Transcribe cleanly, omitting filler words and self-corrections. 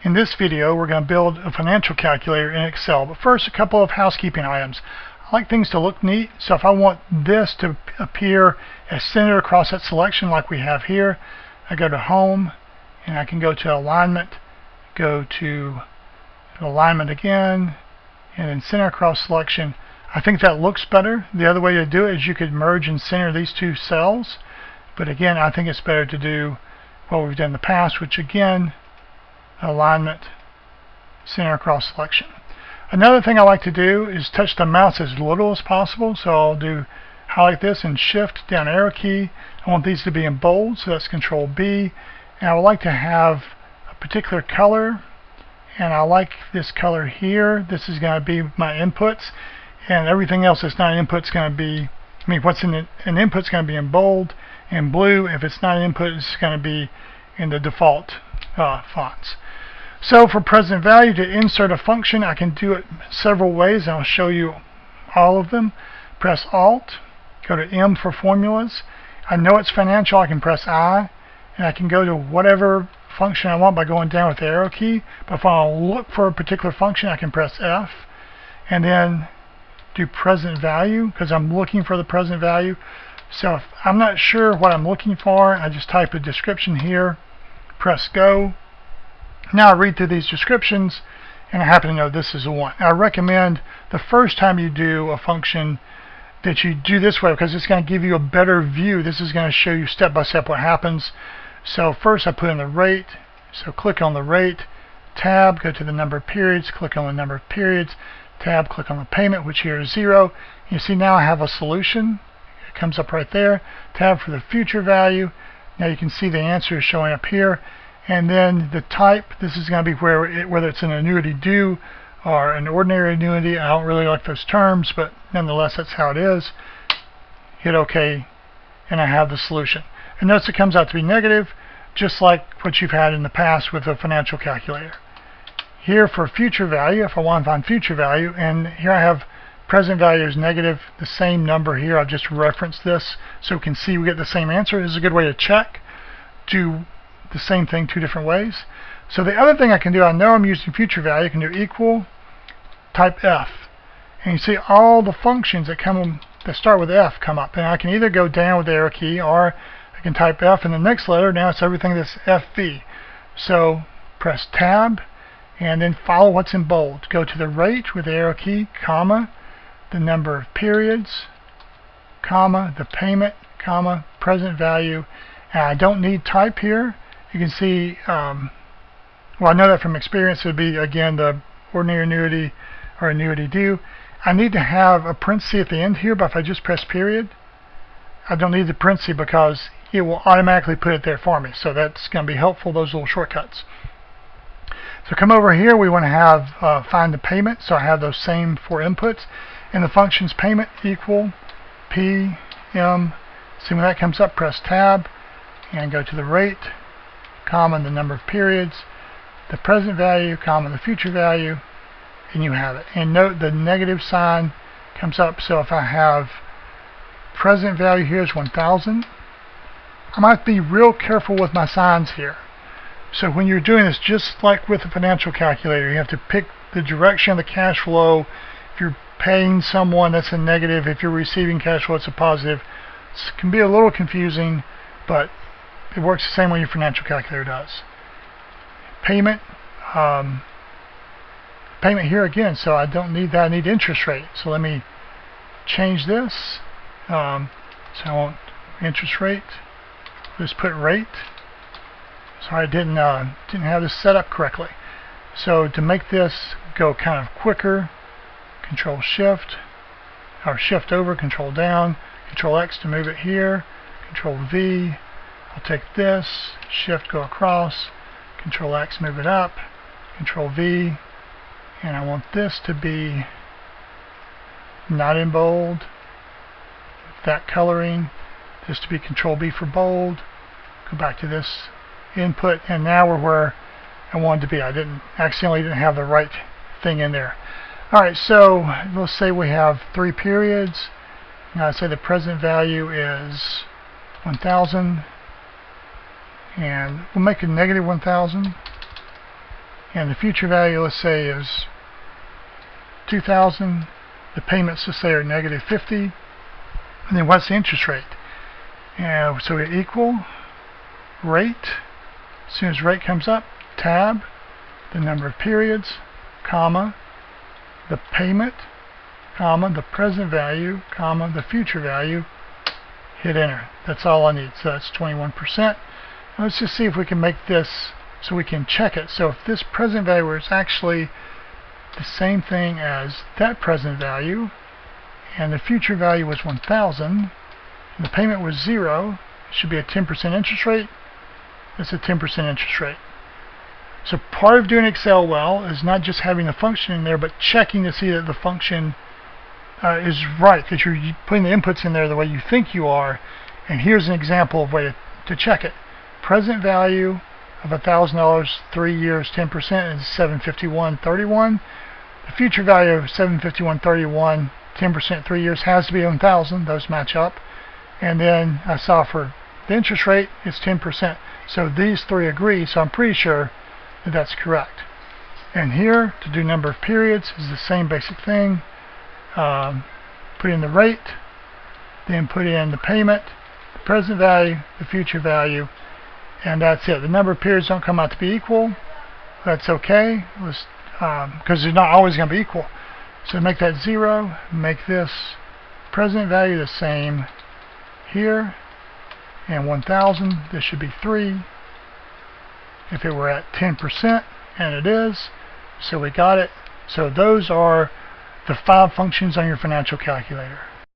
In this video, we're going to build a financial calculator in Excel, but first a couple of housekeeping items. I like things to look neat, so if I want this to appear as centered across that selection like we have here, I go to Home, and I can go to Alignment, go to Alignment again, and then Center Across Selection. I think that looks better. The other way to do it is you could merge and center these two cells, but again, I think it's better to do what we've done in the past, which again, Alignment, Center Across Selection. Another thing I like to do is touch the mouse as little as possible, so I'll do highlight this and Shift down arrow key. I want these to be in bold, so that's Control B, and I would like to have a particular color, and I like this color here. This is going to be my inputs, and everything else that's not an input is going to be, what's in an input is going to be in bold, and blue, if it's not an input, it's going to be in the default fonts. So for present value, to insert a function, I can do it several ways, and I'll show you all of them. Press Alt, go to M for formulas. I know it's financial, I can press I, and I can go to whatever function I want by going down with the arrow key. But if I look for a particular function, I can press F, and then do present value, because I'm looking for the present value. So if I'm not sure what I'm looking for, I just type a description here, press Go. Now I read through these descriptions, and I happen to know this is the one. I recommend the first time you do a function that you do this way, because it's going to give you a better view. This is going to show you step by step what happens. So first I put in the rate, so click on the rate, tab, go to the number of periods, click on the number of periods, tab, click on the payment, which here is 0. You see now I have a solution. It comes up right there. Tab for the future value. Now you can see the answer is showing up here. And then the type, this is going to be whether it's an annuity due or an ordinary annuity. I don't really like those terms, but nonetheless that's how it is. Hit OK, and I have the solution. And notice it comes out to be negative, just like what you've had in the past with a financial calculator. Here for future value, if I want to find future value, and here I have present value is negative, the same number here. I've just referenced this so we can see we get the same answer. This is a good way to check. Do the same thing two different ways. So the other thing I can do, I know I'm using future value, I can do equal, type F, and you see all the functions that start with F come up, and I can either go down with the arrow key, or I can type F in the next letter. Now it's everything that's FV. So press tab and then follow what's in bold. Go to the rate with the arrow key, comma, the number of periods, comma, the payment, comma, present value. And I don't need type here. You can see, well, I know that from experience it would be, again, the ordinary annuity or annuity due. I need to have a parenthesis at the end here, but if I just press period, I don't need the parenthesis because it will automatically put it there for me. So that's going to be helpful, those little shortcuts. So come over here, we want to have find the payment, so I have those same 4 inputs. And the function's payment equal P, M. So when that comes up, press tab and go to the rate, comma, the number of periods, the present value, comma, the future value, and you have it. And note the negative sign comes up, so if I have present value here is 1,000, I might be real careful with my signs here. So when you're doing this, just like with a financial calculator, you have to pick the direction of the cash flow. If you're paying someone, that's a negative. If you're receiving cash flow, it's a positive. It can be a little confusing, but it works the same way your financial calculator does. Payment, payment here again, so I don't need that. I need interest rate. So let me change this. So I want interest rate. Just put rate. Sorry, I didn't have this set up correctly. So to make this go kind of quicker, Control Shift, or Shift over, Control down, Control X to move it here, Control V. I'll take this, Shift, go across, Control X, move it up, Control V, and I want this to be not in bold, that coloring, this to be Control B for bold, go back to this input, and now we're where I wanted to be. I accidentally didn't have the right thing in there. Alright, so let's say we have 3 periods. Now I'd say the present value is 1,000, and we'll make it negative 1,000, and the future value, let's say, is 2,000. The payments, let's say, are -50. And then what's the interest rate? So we equal rate. As soon as rate comes up, tab, the number of periods, comma, the payment, comma, the present value, comma, the future value, hit enter. That's all I need. So that's 21%. Let's just see if we can make this so we can check it. So if this present value is actually the same thing as that present value, and the future value was 1,000, and the payment was 0, it should be a 10% interest rate. That's a 10% interest rate. So part of doing Excel well is not just having the function in there, but checking to see that the function is right, that you're putting the inputs in there the way you think you are. And here's an example of a way to check it. Present value of $1,000, 3 years, 10% is $751.31. The future value of $751.31, 10%, 3 years, has to be 1,000. Those match up. And then I saw for the interest rate, it's 10%. So these three agree, so I'm pretty sure that that's correct. And here, to do number of periods, is the same basic thing. Put in the rate, then put in the payment, the present value, the future value, and that's it. The number of periods don't come out to be equal. That's okay, because they're not always going to be equal. So make that 0, make this present value the same here, and 1,000, this should be 3 if it were at 10%, and it is, so we got it. So those are the 5 functions on your financial calculator.